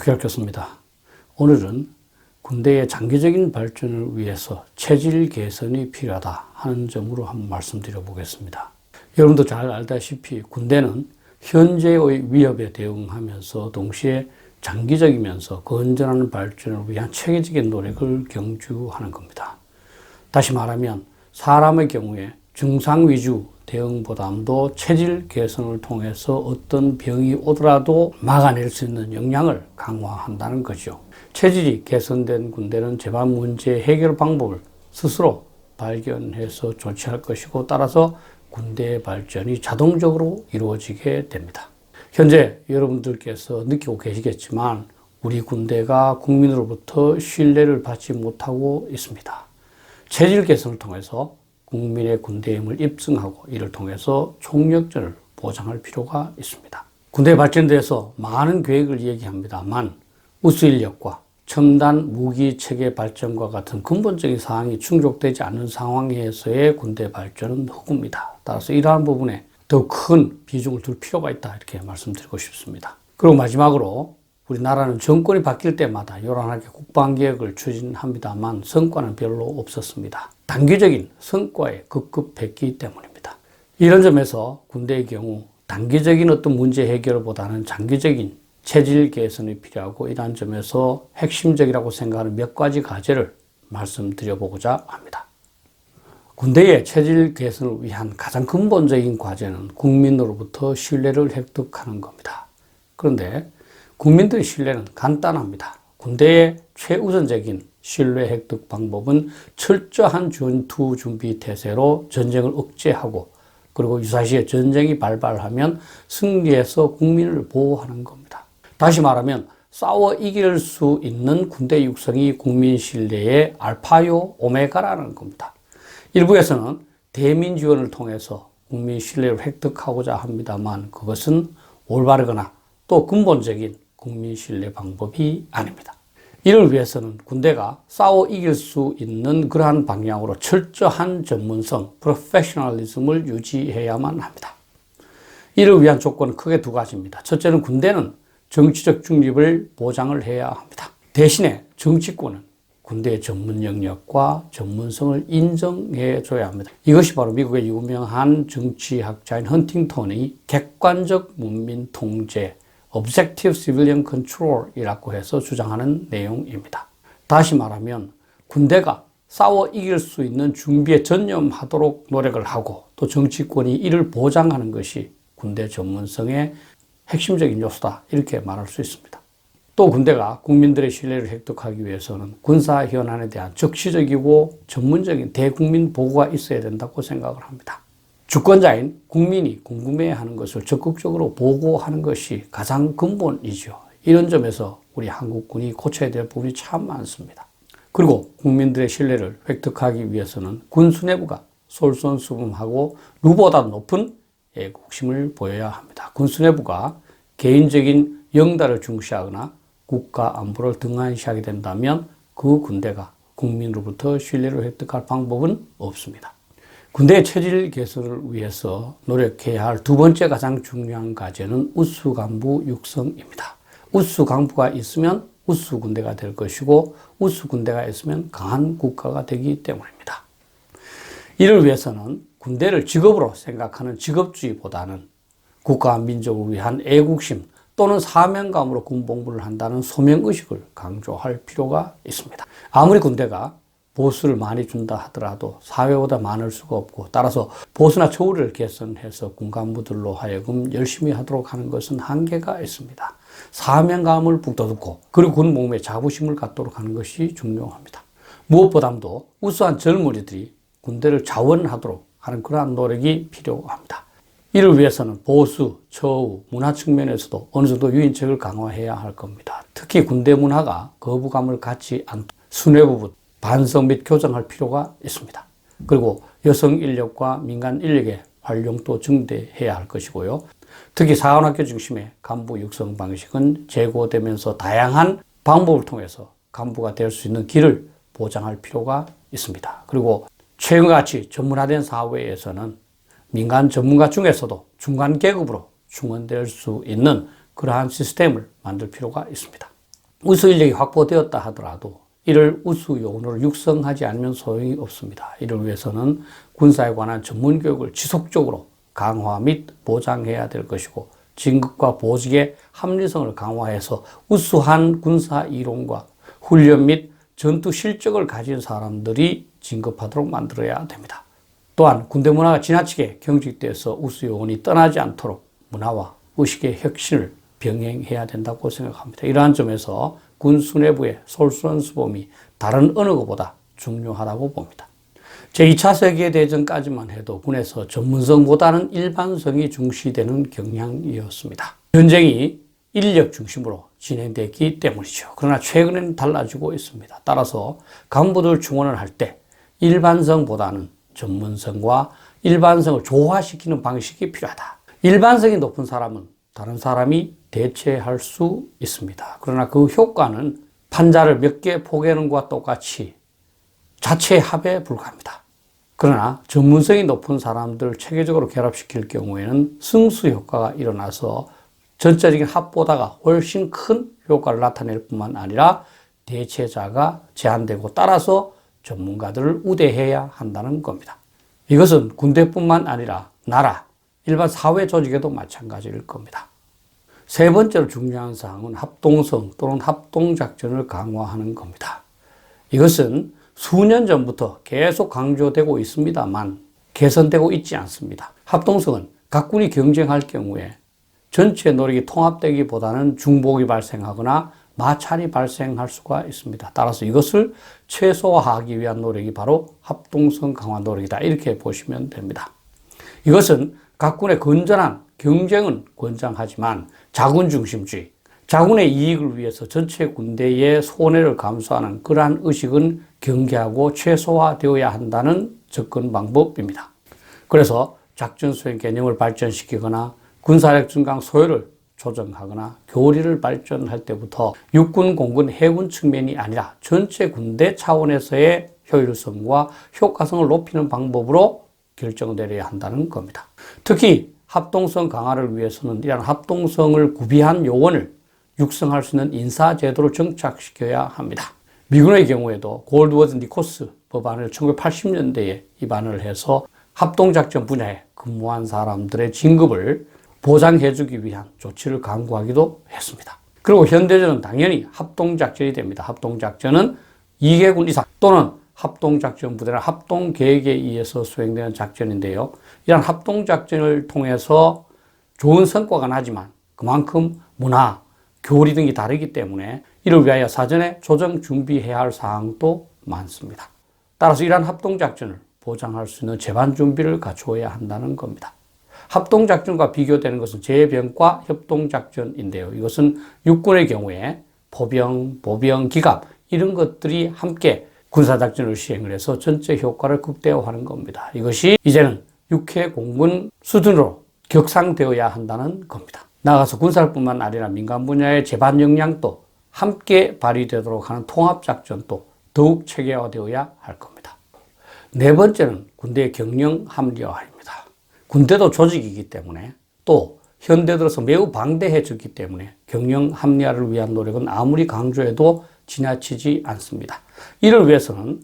뵙겠습니다. 오늘은 군대의 장기적인 발전을 위해서 체질 개선이 필요하다 하는 점으로 한번 말씀드려 보겠습니다. 여러분도 잘 알다시피 군대는 현재의 위협에 대응하면서 동시에 장기적이면서 건전한 발전을 위한 체계적인 노력을 경주하는 겁니다. 다시 말하면 사람의 경우에 증상 위주 대응보다도 체질 개선을 통해서 어떤 병이 오더라도 막아낼 수 있는 역량을 강화한다는 거죠. 체질이 개선된 군대는 재반 문제 해결 방법을 스스로 발견해서 조치할 것이고, 따라서 군대의 발전이 자동적으로 이루어지게 됩니다. 현재 여러분들께서 느끼고 계시겠지만 우리 군대가 국민으로부터 신뢰를 받지 못하고 있습니다. 체질 개선을 통해서 국민의 군대임을 입증하고 이를 통해서 총력전을 보장할 필요가 있습니다. 군대 발전에 대해서 많은 계획을 얘기합니다만 우수 인력과 첨단 무기 체계 발전과 같은 근본적인 사항이 충족되지 않는 상황에서의 군대 발전은 허구입니다. 따라서 이러한 부분에 더 큰 비중을 둘 필요가 있다, 이렇게 말씀드리고 싶습니다. 그리고 마지막으로 우리나라는 정권이 바뀔 때마다 요란하게 국방개혁을 추진합니다만 성과는 별로 없었습니다. 단기적인 성과에 급급했기 때문입니다. 이런 점에서 군대의 경우 단기적인 어떤 문제 해결보다는 장기적인 체질 개선이 필요하고, 이러한 점에서 핵심적이라고 생각하는 몇 가지 과제를 말씀드려보고자 합니다. 군대의 체질 개선을 위한 가장 근본적인 과제는 국민으로부터 신뢰를 획득하는 겁니다. 그런데 국민들의 신뢰는 간단합니다. 군대의 최우선적인 신뢰 획득 방법은 철저한 전투 준비 태세로 전쟁을 억제하고, 그리고 유사시에 전쟁이 발발하면 승리해서 국민을 보호하는 겁니다. 다시 말하면 싸워 이길 수 있는 군대 육성이 국민 신뢰의 알파요 오메가라는 겁니다. 일부에서는 대민 지원을 통해서 국민 신뢰를 획득하고자 합니다만 그것은 올바르거나 또 근본적인 국민 신뢰 방법이 아닙니다. 이를 위해서는 군대가 싸워 이길 수 있는 그러한 방향으로 철저한 전문성, 프로페셔널리즘을 유지해야만 합니다. 이를 위한 조건은 크게 두 가지입니다. 첫째는 군대는 정치적 중립을 보장을 해야 합니다. 대신에 정치권은 군대의 전문 영역과 전문성을 인정해 줘야 합니다. 이것이 바로 미국의 유명한 정치학자인 헌팅턴이 객관적 문민 통제, Objective Civilian Control 이라고 해서 주장하는 내용입니다. 다시 말하면 군대가 싸워 이길 수 있는 준비에 전념하도록 노력을 하고, 또 정치권이 이를 보장하는 것이 군대 전문성의 핵심적인 요소다, 이렇게 말할 수 있습니다. 또 군대가 국민들의 신뢰를 획득하기 위해서는 군사 현안에 대한 적시적이고 전문적인 대국민 보고가 있어야 된다고 생각을 합니다. 주권자인 국민이 궁금해하는 것을 적극적으로 보고하는 것이 가장 근본이죠. 이런 점에서 우리 한국군이 고쳐야 될 부분이 참 많습니다. 그리고 국민들의 신뢰를 획득하기 위해서는 군 수뇌부가 솔선수범하고 누구보다 높은 애국심을 보여야 합니다. 군 수뇌부가 개인적인 영달을 중시하거나 국가 안보를 등한시하게 된다면 그 군대가 국민으로부터 신뢰를 획득할 방법은 없습니다. 군대의 체질 개선을 위해서 노력해야 할 두 번째 가장 중요한 과제는 우수 간부 육성입니다. 우수 간부가 있으면 우수 군대가 될 것이고, 우수 군대가 있으면 강한 국가가 되기 때문입니다. 이를 위해서는 군대를 직업으로 생각하는 직업주의보다는 국가와 민족을 위한 애국심 또는 사명감으로 군복무를 한다는 소명의식을 강조할 필요가 있습니다. 아무리 군대가 보수를 많이 준다 하더라도 사회보다 많을 수가 없고, 따라서 보수나 처우를 개선해서 군간부들로 하여금 열심히 하도록 하는 것은 한계가 있습니다. 사명감을 북돋고, 그리고 군복무에 자부심을 갖도록 하는 것이 중요합니다. 무엇보다도 우수한 젊은이들이 군대를 자원하도록 하는 그러한 노력이 필요합니다. 이를 위해서는 보수, 처우, 문화 측면에서도 어느 정도 유인책을 강화해야 할 겁니다. 특히 군대 문화가 거부감을 갖지 않도록 수뇌부부터 반성 및 교정할 필요가 있습니다. 그리고 여성 인력과 민간 인력의 활용도 증대해야 할 것이고요. 특히 사관학교 중심의 간부 육성 방식은 재고되면서 다양한 방법을 통해서 간부가 될 수 있는 길을 보장할 필요가 있습니다. 그리고 최근같이 전문화된 사회에서는 민간 전문가 중에서도 중간 계급으로 충원될 수 있는 그러한 시스템을 만들 필요가 있습니다. 우수 인력이 확보되었다 하더라도 이를 우수 요원으로 육성하지 않으면 소용이 없습니다. 이를 위해서는 군사에 관한 전문 교육을 지속적으로 강화 및 보장해야 될 것이고, 진급과 보직의 합리성을 강화해서 우수한 군사 이론과 훈련 및 전투 실적을 가진 사람들이 진급하도록 만들어야 됩니다. 또한 군대 문화가 지나치게 경직돼서 우수 요원이 떠나지 않도록 문화와 의식의 혁신을 병행해야 된다고 생각합니다. 이러한 점에서 군 수뇌부의 솔선수범이 다른 어느 것보다 중요하다고 봅니다. 제2차 세계대전까지만 해도 군에서 전문성보다는 일반성이 중시되는 경향이었습니다. 전쟁이 인력 중심으로 진행됐기 때문이죠. 그러나 최근에는 달라지고 있습니다. 따라서 간부들 충원을 할 때 일반성보다는 전문성과 일반성을 조화시키는 방식이 필요하다. 일반성이 높은 사람은 다른 사람이 대체할 수 있습니다. 그러나 그 효과는 판자를 몇 개 포개는 것과 똑같이 자체 합에 불과합니다. 그러나 전문성이 높은 사람들을 체계적으로 결합시킬 경우에는 승수 효과가 일어나서 전체적인 합보다가 훨씬 큰 효과를 나타낼 뿐만 아니라 대체자가 제한되고, 따라서 전문가들을 우대해야 한다는 겁니다. 이것은 군대뿐만 아니라 나라, 일반 사회 조직에도 마찬가지일 겁니다. 세 번째로 중요한 사항은 합동성 또는 합동작전을 강화하는 겁니다. 이것은 수년 전부터 계속 강조되고 있습니다만 개선되고 있지 않습니다. 합동성은 각 군이 경쟁할 경우에 전체 노력이 통합되기보다는 중복이 발생하거나 마찰이 발생할 수가 있습니다. 따라서 이것을 최소화하기 위한 노력이 바로 합동성 강화 노력이다, 이렇게 보시면 됩니다. 이것은 각 군의 건전한 경쟁은 권장하지만 자군 중심주의, 자군의 이익을 위해서 전체 군대의 손해를 감수하는 그러한 의식은 경계하고 최소화되어야 한다는 접근 방법입니다. 그래서 작전 수행 개념을 발전시키거나 군사력 증강 소요를 조정하거나 교리를 발전할 때부터 육군, 공군, 해군 측면이 아니라 전체 군대 차원에서의 효율성과 효과성을 높이는 방법으로 결정되어야 한다는 겁니다. 특히 합동성 강화를 위해서는 이러한 합동성을 구비한 요원을 육성할 수 있는 인사제도를 정착시켜야 합니다. 미군의 경우에도 골드워드 니코스 법안을 1980년대에 입안을 해서 합동작전 분야에 근무한 사람들의 진급을 보장해주기 위한 조치를 강구하기도 했습니다. 그리고 현대전은 당연히 합동작전이 됩니다. 합동작전은 2개군 이상 또는 합동작전 부대나 합동계획에 의해서 수행되는 작전인데요. 이러한 합동작전을 통해서 좋은 성과가 나지만 그만큼 문화, 교리 등이 다르기 때문에 이를 위하여 사전에 조정 준비해야 할 사항도 많습니다. 따라서 이러한 합동작전을 보장할 수 있는 재반 준비를 갖추어야 한다는 겁니다. 합동작전과 비교되는 것은 재병과 협동작전인데요. 이것은 육군의 경우에 포병, 보병, 기갑 이런 것들이 함께 군사작전을 시행을 해서 전체 효과를 극대화하는 겁니다. 이것이 이제는 육해 공군 수준으로 격상되어야 한다는 겁니다. 나아가서 군사뿐만 아니라 민간 분야의 재반 역량도 함께 발휘되도록 하는 통합작전도 더욱 체계화되어야 할 겁니다. 네 번째는 군대의 경영 합리화입니다. 군대도 조직이기 때문에 또 현대 들어서 매우 방대해졌기 때문에 경영 합리화를 위한 노력은 아무리 강조해도 지나치지 않습니다. 이를 위해서는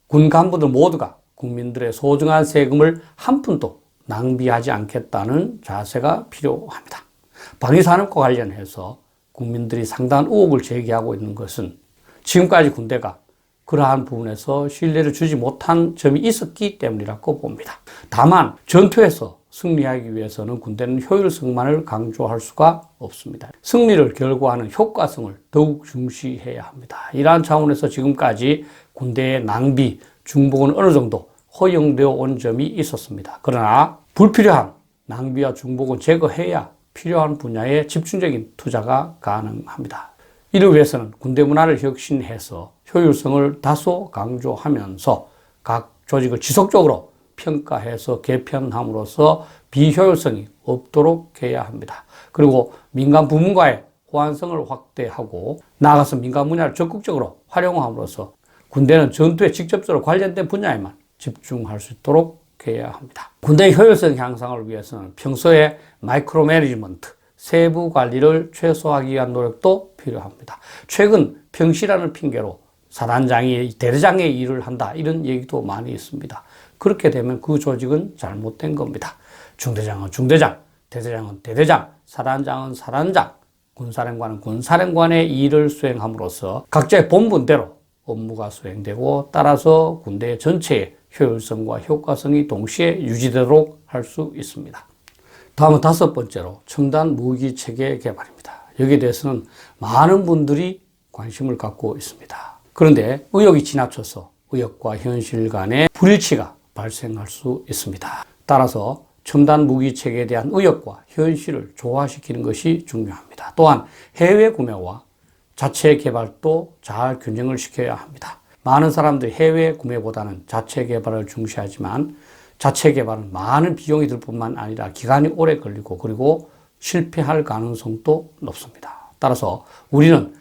군 간부들 모두가 국민들의 소중한 세금을 한 푼도 낭비하지 않겠다는 자세가 필요합니다. 방위산업과 관련해서 국민들이 상당한 의혹을 제기하고 있는 것은 지금까지 군대가 그러한 부분에서 신뢰를 주지 못한 점이 있었기 때문이라고 봅니다. 다만 전투에서 승리하기 위해서는 군대는 효율성만을 강조할 수가 없습니다. 승리를 결과하는 효과성을 더욱 중시해야 합니다. 이러한 차원에서 지금까지 군대의 낭비, 중복은 어느 정도 허용되어 온 점이 있었습니다. 그러나 불필요한 낭비와 중복은 제거해야 필요한 분야에 집중적인 투자가 가능합니다. 이를 위해서는 군대 문화를 혁신해서 효율성을 다소 강조하면서 각 조직을 지속적으로 평가해서 개편함으로써 비효율성이 없도록 해야 합니다. 그리고 민간 부문과의 호환성을 확대하고 나아가서 민간 분야를 적극적으로 활용함으로써 군대는 전투에 직접적으로 관련된 분야에만 집중할 수 있도록 해야 합니다. 군대의 효율성 향상을 위해서는 평소에 마이크로 매니지먼트, 세부 관리를 최소화하기 위한 노력도 필요합니다. 최근 평시라는 핑계로 사단장이 대대장의 일을 한다 이런 얘기도 많이 있습니다. 그렇게 되면 그 조직은 잘못된 겁니다. 중대장은 중대장, 대대장은 대대장, 사단장은 사단장, 군사령관은 군사령관의 일을 수행함으로써 각자의 본분대로 업무가 수행되고 따라서 군대 전체의 효율성과 효과성이 동시에 유지되도록 할 수 있습니다. 다음은 5번째로 첨단 무기 체계 개발입니다. 여기에 대해서는 많은 분들이 관심을 갖고 있습니다. 그런데 의욕이 지나쳐서 의욕과 현실 간의 불일치가 발생할 수 있습니다. 따라서 첨단 무기 체계에 대한 의욕과 현실을 조화시키는 것이 중요합니다. 또한 해외 구매와 자체 개발도 잘 균형을 시켜야 합니다. 많은 사람들이 해외 구매보다는 자체 개발을 중시하지만 자체 개발은 많은 비용이 들 뿐만 아니라 기간이 오래 걸리고 그리고 실패할 가능성도 높습니다. 따라서 우리는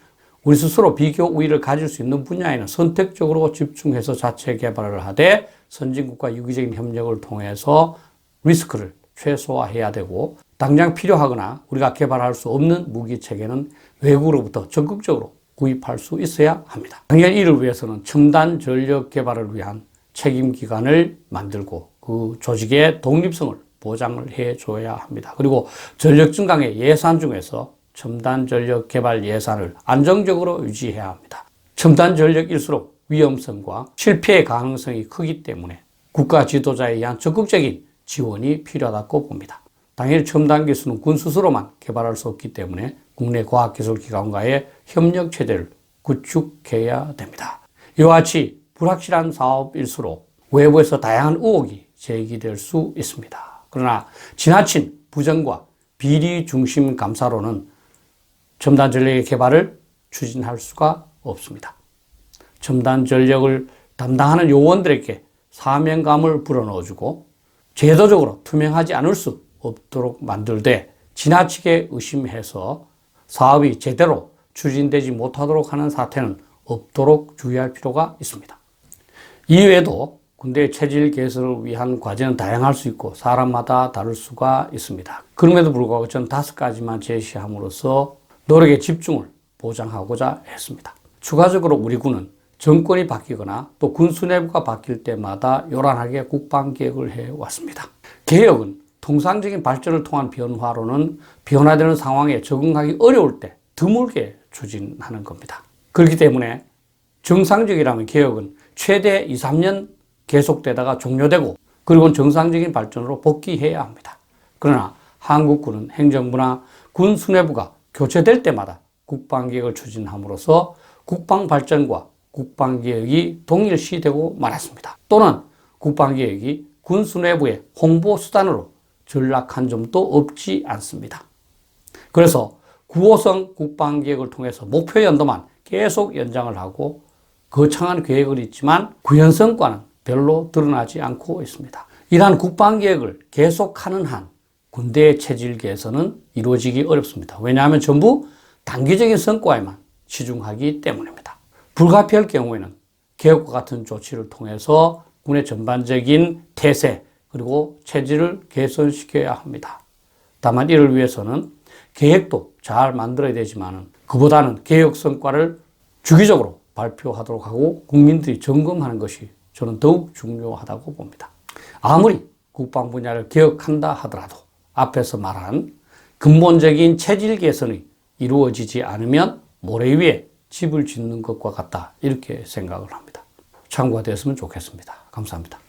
우리 스스로 비교 우위를 가질 수 있는 분야에는 선택적으로 집중해서 자체 개발을 하되 선진국과 유기적인 협력을 통해서 리스크를 최소화해야 되고 당장 필요하거나 우리가 개발할 수 없는 무기 체계는 외국으로부터 적극적으로 구입할 수 있어야 합니다. 당연히 이를 위해서는 첨단 전력 개발을 위한 책임기관을 만들고 그 조직의 독립성을 보장을 해줘야 합니다. 그리고 전력 증강의 예산 중에서 첨단 전력 개발 예산을 안정적으로 유지해야 합니다. 첨단 전력일수록 위험성과 실패의 가능성이 크기 때문에 국가 지도자에 의한 적극적인 지원이 필요하다고 봅니다. 당연히 첨단 기술은 군 스스로만 개발할 수 없기 때문에 국내 과학기술기관과의 협력 체제를 구축해야 됩니다. 이와 같이 불확실한 사업일수록 외부에서 다양한 의혹이 제기될 수 있습니다. 그러나 지나친 부정과 비리 중심 감사로는 첨단 전력의 개발을 추진할 수가 없습니다. 첨단 전력을 담당하는 요원들에게 사명감을 불어넣어주고 제도적으로 투명하지 않을 수 없도록 만들되 지나치게 의심해서 사업이 제대로 추진되지 못하도록 하는 사태는 없도록 주의할 필요가 있습니다. 이외에도 군대의 체질 개선을 위한 과제는 다양할 수 있고 사람마다 다를 수가 있습니다. 그럼에도 불구하고 저는 5가지만 제시함으로써 노력의 집중을 보장하고자 했습니다. 추가적으로 우리 군은 정권이 바뀌거나 또 군 수뇌부가 바뀔 때마다 요란하게 국방개혁을 해왔습니다. 개혁은 통상적인 발전을 통한 변화로는 변화되는 상황에 적응하기 어려울 때 드물게 추진하는 겁니다. 그렇기 때문에 정상적이라면 개혁은 최대 2, 3년 계속되다가 종료되고 그리고 정상적인 발전으로 복귀해야 합니다. 그러나 한국군은 행정부나 군 수뇌부가 교체될 때마다 국방개혁을 추진함으로써 국방발전과 국방개혁이 동일시되고 말았습니다. 또는 국방개혁이 군 수뇌부의 홍보수단으로 전락한 점도 없지 않습니다. 그래서 9호선 국방개혁을 통해서 목표 연도만 계속 연장을 하고 거창한 계획은 있지만 구현 성과는 별로 드러나지 않고 있습니다. 이러한 국방개혁을 계속하는 한 군대의 체질 개선은 이루어지기 어렵습니다. 왜냐하면 전부 단기적인 성과에만 치중하기 때문입니다. 불가피할 경우에는 개혁과 같은 조치를 통해서 군의 전반적인 태세 그리고 체질을 개선시켜야 합니다. 다만 이를 위해서는 계획도 잘 만들어야 되지만 그보다는 개혁 성과를 주기적으로 발표하도록 하고 국민들이 점검하는 것이 저는 더욱 중요하다고 봅니다. 아무리 국방 분야를 개혁한다 하더라도 앞에서 말한 근본적인 체질 개선이 이루어지지 않으면 모래 위에 집을 짓는 것과 같다 이렇게 생각을 합니다. 참고가 되었으면 좋겠습니다. 감사합니다.